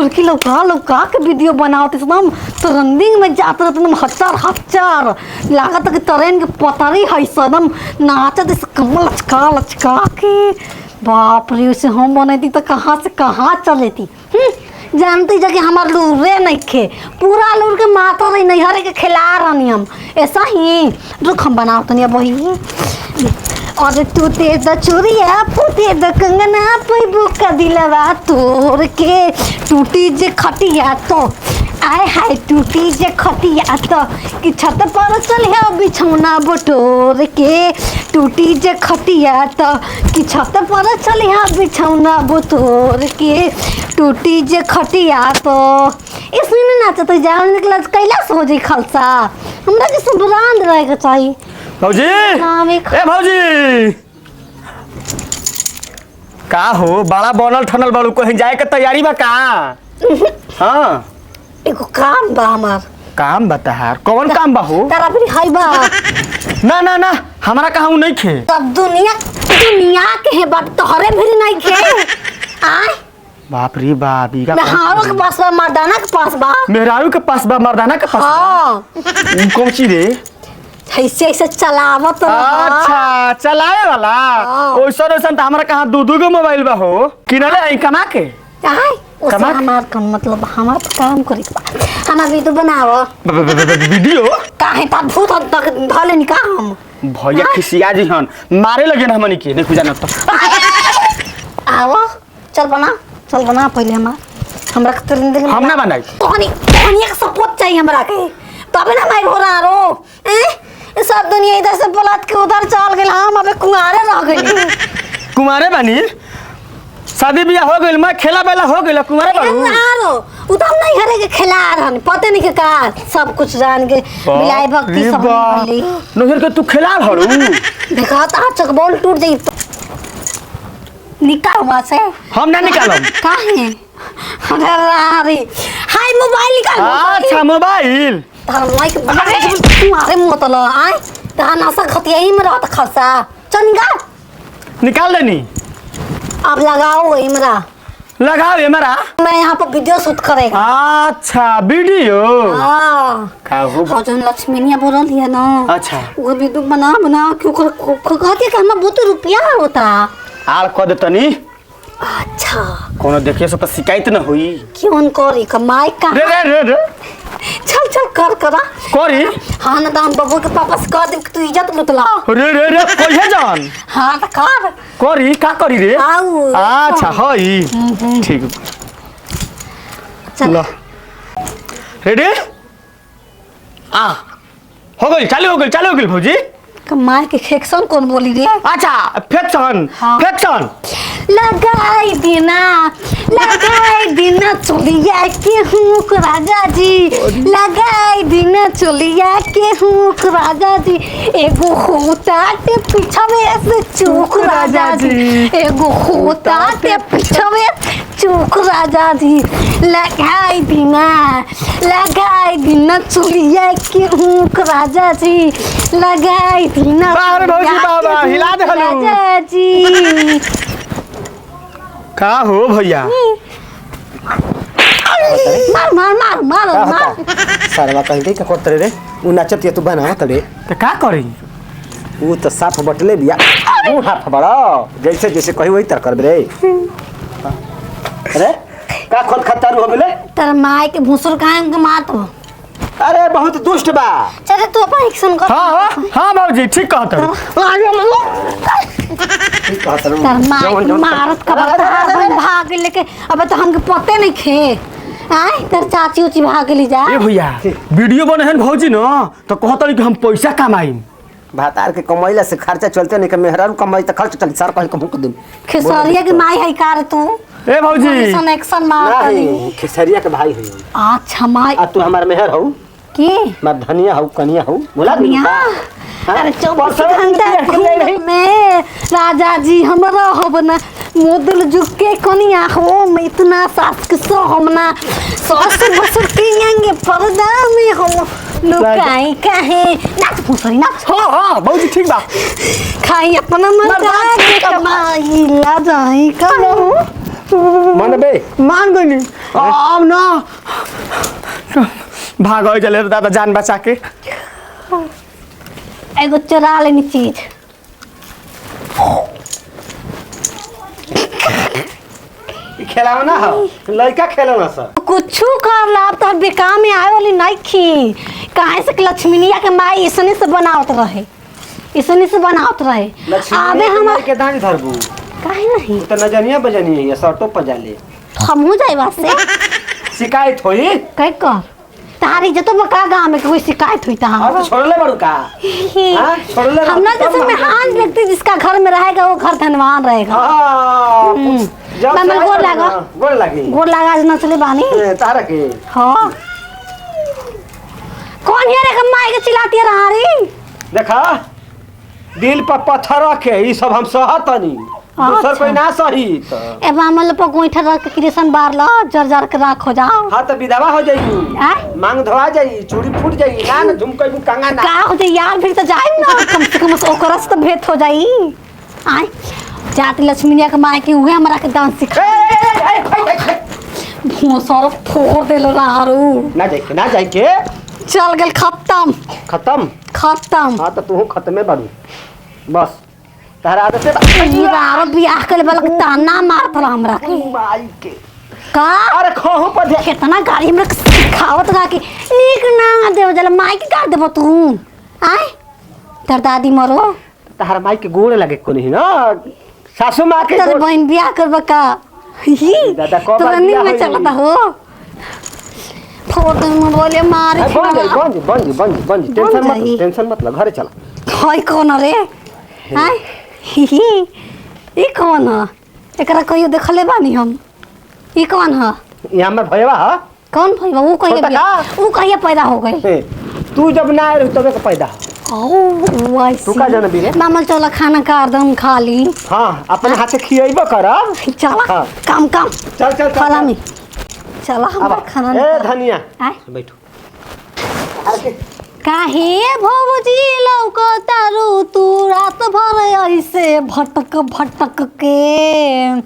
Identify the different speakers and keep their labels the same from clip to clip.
Speaker 1: लड़की लौका लौका के वीडियो बनावत एकदम ट्रेंडिंग में जात रहत एकदम हजार लागत कि ट्रेन के पतरी है एकदम नाचत इस कमर लचका लचका के बाप रे उसे हम बनती तो कहाँ से कहाँ चलेती जानती जगह हमार लूरे नहीं खे पूरा लूर के माता रही नहीं हरे के खिला रही हम ऐसा ही रुख हम बनाओ नहीं वही और तू ते द चूड़िया फूटे द कंगना पैबू का दिलवा तोड़ के टूटी जे खटिया तो आय हाय टूटी जे खटिया तो कि छत पर चलिया बिछौना बटोर के टूटी जे खटिया तो कि छत पर चलिया बिछौना बटोर के टूटी जे खटिया तो इसमें ना नाचत जान निकला कैलाश हो जाए खालसा हमरा के सुबरान रहे के चाहिए
Speaker 2: भौजी ए भौजी का हो बड़ा बनल ठनल बालू कहीं जाए के तैयारी बा का हाँ
Speaker 1: एगो काम बा हमार
Speaker 2: काम बताहार कौन काम बा हो
Speaker 1: तारा भी हाई बा
Speaker 2: ना ना ना हमारा कहा नहीं खे
Speaker 1: सब दुनिया के है बात तोहरे भी नहीं खे आय
Speaker 2: बाप रे बाप ई का
Speaker 1: मेहरारू के पास बा मर्दाना के पास बा
Speaker 2: मेहरारू के पास बा मर्दाना के पास
Speaker 1: हां
Speaker 2: कौन ची रे
Speaker 1: ऐसे ऐसे चलावत
Speaker 2: अच्छा चलाए वाला ओइसन ओइसन त हमरा कहां दू गो मोबाइल बा हो किनले आई कमा के
Speaker 1: आय
Speaker 2: कमा
Speaker 1: हमार काम मतलब हमार काम करे हमार वीडियो बनाओ
Speaker 2: वीडियो
Speaker 1: काहे ता भूत तक धले निका हम
Speaker 2: भैया खिसिया जी हन मारे लगे ना हमनी के नहीं जाना तो
Speaker 1: आओ चल बना पहले हमरा के ट्रेंड
Speaker 2: हम ना बनाई
Speaker 1: तोहनी एक सपोर्ट चाहिए हमरा के तबे ना मैं हो रहा रो सब दुनिया इधर से पलट के उधर चल गेल हम अबे कुंवारे रह गइल
Speaker 2: कुंवारे बनी शादी बियाह हो गइल मैं खेला बेला हो गइल कुंवारे बाबू
Speaker 1: आरो उ तो हम नहीं हरे के खिला रहन पते नहीं के का सब कुछ जान के बियाह भक्ति सब बोली
Speaker 2: नजर के तू खिला हरु
Speaker 1: देखा ता चक बॉल टूट जाई निकाल वहां से
Speaker 2: हम ना निकालम
Speaker 1: काहे अरे हाय मोबाइल निकाल
Speaker 2: अच्छा मोबाइल
Speaker 1: तार लाइक तुम्हारे मतलब आय ता नसा खतिया ही में रहत खसा चल
Speaker 2: निकाल देनी
Speaker 1: अब लगाओ इमरा
Speaker 2: लगाओ ये मेरा
Speaker 1: मैं यहाँ पर वीडियो शूट करेगा
Speaker 2: अच्छा वीडियो
Speaker 1: हाँ
Speaker 2: का हो
Speaker 1: और जो लक्ष्मीनिया बोल रही है ना
Speaker 2: अच्छा
Speaker 1: वो वीडियो बना क्यों कहती है कि हमें बहुत रुपया होता
Speaker 2: आल कह देतनी
Speaker 1: अच्छा
Speaker 2: कोनो देखिए से तो शिकायत न होई
Speaker 1: क्यों करी कमाई का
Speaker 2: रे
Speaker 1: चल कर करा
Speaker 2: करी
Speaker 1: हाँ ना दाम बाबू के पापा से कह दे कि तू इज्जत लुटला
Speaker 2: रे कहिए जान
Speaker 1: हाँ तो कर
Speaker 2: करी का करी रे
Speaker 1: आओ
Speaker 2: अच्छा हई ठीक
Speaker 1: चल
Speaker 2: रेडी आ हो गई भौजी
Speaker 1: कमाई के फेक्शन कौन बोली रे
Speaker 2: अच्छा फेक्शन
Speaker 1: हाँ।
Speaker 2: फेक्शन
Speaker 1: लगाई देना चलिया के हुक राजा जी लगाई देना चलिया के हुक राजा जी एगो होता ते पिछवे से चूक राजा जी एगो होता ते पिछवे चूक राजा जी लगाई देना चलिया के हुक राजा जी लगाई देना
Speaker 2: बाबा हिला दे
Speaker 1: राजा जी
Speaker 2: का हो भैया
Speaker 1: मार
Speaker 3: सरवा कहीं का करते रे उ नाचत तू बना तले
Speaker 2: तो का करी
Speaker 3: उ तो साफ बटले बिया उ हाथ बड़ा जैसे जैसे कही वही तर करबे रे अरे का खोल खतारू हो गेले
Speaker 1: तेरा माई के भूसुर काहे के मार तो
Speaker 3: अरे बहुत दुष्ट बा
Speaker 1: चले तू अपन एक्शन कर
Speaker 2: हां भौजी ठीक कहत
Speaker 1: तेरा माई मारत का भाग लेके अब तो हमके पते नहीं खे आय तेर चाची उची भाग ली जा
Speaker 2: ए भैया वीडियो बने हैं भौजी न तो कहत कि हम पैसा कमाई
Speaker 3: भातार के कमाइला से खर्चा चलते नहीं के मेहरारू कमाई त खर्च चल सर कहीं कहूं दिन
Speaker 1: खेसारिया की माई है कार तू
Speaker 2: ए भौजी
Speaker 1: एक्शन एक्शन मार
Speaker 3: नहीं खेसरिया के भाई है
Speaker 1: अच्छा माई
Speaker 3: आ तू हमार मेहर हो
Speaker 1: के
Speaker 3: मैं धनिया हो कनिया हो बोला
Speaker 1: अरे 24 घंटा में राजा जी हमरा हो ना मोदल जुग के कनिया हो मैं इतना सास के सो हम ना सास बसर पिएंगे पर्दा में हो लुकाई काहे नाच फुसरी नाच
Speaker 2: हां भौजी ठीक बा
Speaker 1: खाई अपना मजा के कमाई ला जाई करो
Speaker 3: मन बे
Speaker 2: मान गनी अब ना भागो चले रे दादा जान बचा के।
Speaker 1: एगो चुरा लेनी चीज।
Speaker 3: खेलाओ ना हो लड़का खेलो ना सर।
Speaker 1: कुछू कर ला तो बेकार में आए वाली नहीं खी। काहे से कि लक्ष्मीनिया के माई इसने से बनावत रहे, इसने से बनावत रहे। आबे हम
Speaker 3: के दांत धरबू
Speaker 1: काहे नहीं
Speaker 3: तो नजनिया बजनी है शर्टो पजा ले।
Speaker 1: हम हो जाए वासे
Speaker 3: शिकायत होई
Speaker 1: कह कर तारी जतो बका गांव में कोई शिकायत हुई ता
Speaker 3: और छोड़ले बड़ू का हां छोड़ले
Speaker 1: हम ना जैसे महान व्यक्ति जिसका घर में रहेगा वो घर धनवान रहेगा।
Speaker 3: हां
Speaker 1: मैं गोर लागा
Speaker 3: गोर लागी
Speaker 1: गोर लागा न चले बानी
Speaker 3: तारा के।
Speaker 1: हां कौन है रे कमाई के चिल्लाती रहा रे।
Speaker 3: देखा दिल पर पत्थर रखे ई सब हम सहतनी दूसर कोई ना सही तो
Speaker 1: ए मामल पर गोइठा रख के कृष्ण बार ला जर जर के राख हो जाओ।
Speaker 3: हां तो विधवा हो जाई
Speaker 1: आय
Speaker 3: मांग धवा जाई चूड़ी फूट जाई ना झुमकै मु कंगा ना
Speaker 1: का हो जाए यार फिर तो जाए ना कम से कम ओकरा से तो भेंट हो जाई। आय जात लक्ष्मीनिया के माई के उहे हमरा के डांस सिखा भोसर फोड़ देलो रारू
Speaker 3: ना जाए के
Speaker 1: चल गेल खत्म
Speaker 3: खत्म।
Speaker 1: खत्म।
Speaker 3: हां तो तू खत्मे बाड़ू बस तारा आदत से
Speaker 1: रारो बियाह करे वाला के ताना मारत रहा हमरा के
Speaker 3: माई के
Speaker 1: का।
Speaker 3: अरे खोहू पर दे
Speaker 1: कितना गाड़ी हमरा के सिखावत रहा के नीक ना देव जला माई के गाड़ देबो तू। आय तर दादी मरो
Speaker 3: तारा माई के गोड़ लगे को नहीं ना सासू मां के
Speaker 1: तेरे बहन बियाह करबा का ही
Speaker 3: दादा कब
Speaker 1: तो
Speaker 3: बियाह
Speaker 1: में
Speaker 3: होई?
Speaker 1: चलता हो फोटो में बोले मारे
Speaker 3: बन टेंशन मत लो घरे चल।
Speaker 1: हाय कौन रे हाय ई कौन है एकरा कहियो देखले बानी हम। ई कौन है
Speaker 3: ये हमर भैया ह
Speaker 1: कौन भईवा वो
Speaker 3: छोटा का?
Speaker 1: कहिए पैदा हो गए।
Speaker 3: हे, तू जब ना आए तबे का पैदा
Speaker 1: ओ
Speaker 3: तू का जाना भी रे
Speaker 1: मामा चला खाना का दम खा ली।
Speaker 3: हां अपने हाथ से खियाइबो करब।
Speaker 1: चला
Speaker 3: हाँ।
Speaker 1: काम काम
Speaker 3: चल
Speaker 1: खाला में चला हम
Speaker 3: अब
Speaker 1: खाना
Speaker 3: ए धनिया
Speaker 1: आय
Speaker 3: बैठो आके
Speaker 1: काहे भौजी लौकतारू तू रात भर ऐसे भटक भटक के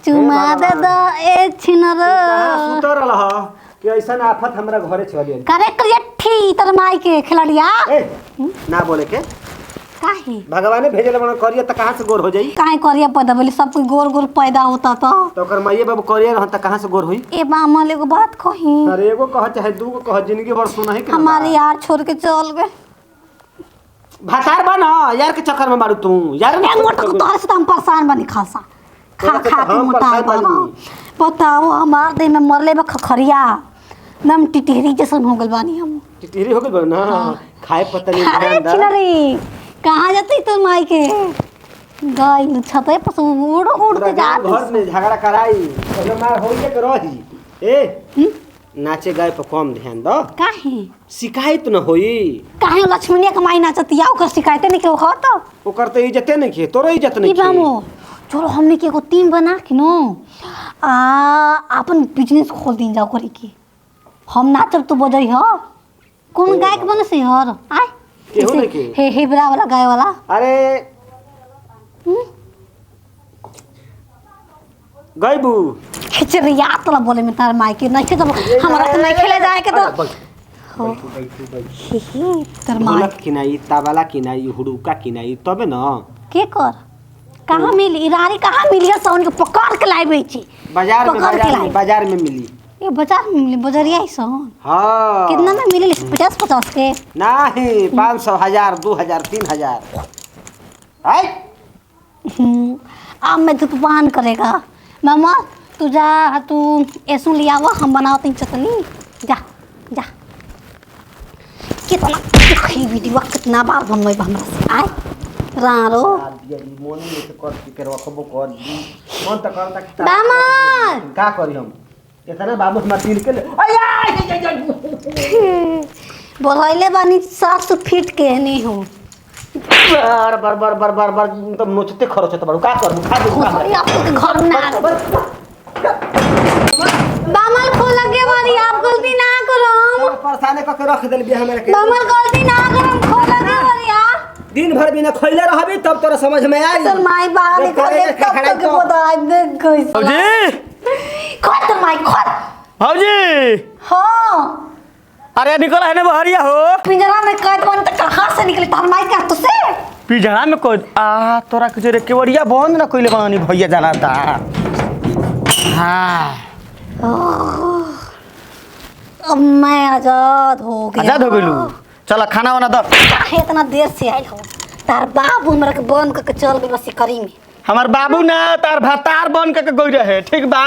Speaker 1: चुमा दे द ए छिनर
Speaker 3: कहां सुतर रह कि ऐसन आफत हमरा घरे चली आई।
Speaker 1: करे करियठी तर माई के खिलाड़िया
Speaker 3: ए ना बोले के
Speaker 1: काहे
Speaker 3: भगवान ने भेजले बना करिया त कहां से गोर हो जाई।
Speaker 1: काहे करिया पैदा बोली सब कोई गोर गोर पैदा होता तो
Speaker 3: ओकर माईए बाबू करिया रहन त कहां से गोर होई।
Speaker 1: ए मामल एगो बात कही
Speaker 3: अरे एगो कह चाहे दूगो कह जिंदगी भर सुना है कि
Speaker 1: हमारे यार छोड़ के चल गए
Speaker 3: भातार बन यार के चक्कर में मारू तू यार
Speaker 1: ए मोट को तोहरे से तो हम परेशान बनी खासा खा खा के मोटा बना बताओ हमार देह में मरले बा खखरिया नम टिटहरी जैसन हो गल बानी हम।
Speaker 3: टिटरी हो गई ना खाए पता नहीं
Speaker 1: अरे
Speaker 3: ध्यान दा।
Speaker 1: छिनरी कहाँ जाती तो माई के गाय छते पर से उड़ उड़ के जात
Speaker 3: घर में झगड़ा कराई अगर मार होइए के रही ए नाचे गाए पर कम ध्यान दो
Speaker 1: काहे
Speaker 3: शिकायत न होई।
Speaker 1: काहे लक्ष्मीनिया के माई नाचतिया ओकर शिकायत नहीं के हो तो
Speaker 3: ओकर तो इज्जते नहीं खे तोरो इज्जत नहीं
Speaker 1: ई बामो चलो हमने के एगो टीम बना के नो अपन बिजनेस खोल दिन जाओ करी के हम नाचब तो बजई ह कौन गायक बने से हर आय
Speaker 3: केहू नहीं के
Speaker 1: हे बड़ा वाला गाय वाला
Speaker 3: अरे गईबू
Speaker 1: खिचड़िया तला बोले में तार माई के नहीं के तो हमारा तो नहीं खेले जाए के तो हो तार माई
Speaker 3: ढोलक किनाई तबला किनाई हुड़ुका किनाई तबे न
Speaker 1: के कर कहाँ मिली रानी कहाँ मिली सोन के पकड़ के लाई बेची
Speaker 3: बाजार में
Speaker 1: पकड़ के लाई
Speaker 3: बाजार में मिली।
Speaker 1: ये बाजार में मिली बजरिया ही सोन
Speaker 3: हाँ
Speaker 1: कितना में मिली 50-50 के
Speaker 3: नहीं 500 1000 2000 3000 आई
Speaker 1: अब मैं धूपवान करेगा मामा तू जा तू ऐसू लिया हुआ हम बनाते चटनी जा जा कितना खी वीडियो कितना बार बनवाई हमरा से आय रारो
Speaker 3: मोन में से कर के रखबो कर दी मन त करता कि
Speaker 1: दामन
Speaker 3: का करी हम इतना बाबू मार तिल के
Speaker 1: बोलैले बानी 700 फीट के नहीं हो
Speaker 3: बार बार बार बार बार बार तो नोचते खरोचते बारू का करबू खा दे
Speaker 1: अरे आप तो घर ना बामल खोल लगे बारी आप गलती ना करो
Speaker 3: परेशान क के रख देल बिया हमरा के
Speaker 1: बामल गलती ना करो खोल लगे बारी आप
Speaker 3: दिन भर बिना खइले रहबी तब तोरा समझ में आई
Speaker 1: तो माई बाहर निकले तब तक बताई देख गई
Speaker 2: जी
Speaker 1: खोल तो माई खोल।
Speaker 2: भौजी
Speaker 1: हाँ
Speaker 2: अरे निकल है ना बहरिया हो
Speaker 1: पिंजरा में कैद बन तो कहाँ से निकले तार माई क्या तुझसे?
Speaker 2: पिजड़ा में कोई तोरा कुछ रे केवड़िया बंद ना कोइले बानी भैया जाना था। हाँ
Speaker 1: अब मैं आजाद हो गया।
Speaker 2: आजाद हो गइलू चल खाना वाना दो।
Speaker 1: काहे इतना देर से आयल हो? तार बाबू हमरा के बंद करके चल गए बस करी में।
Speaker 2: हमार बाबू ना तार भतार बन के गई रहे ठीक बा।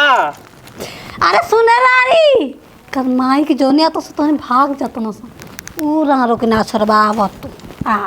Speaker 1: अरे सुने रानी कर माई के जोने तो भाग जातो ना ऊ रहा रोके ना छोड़बा तू आ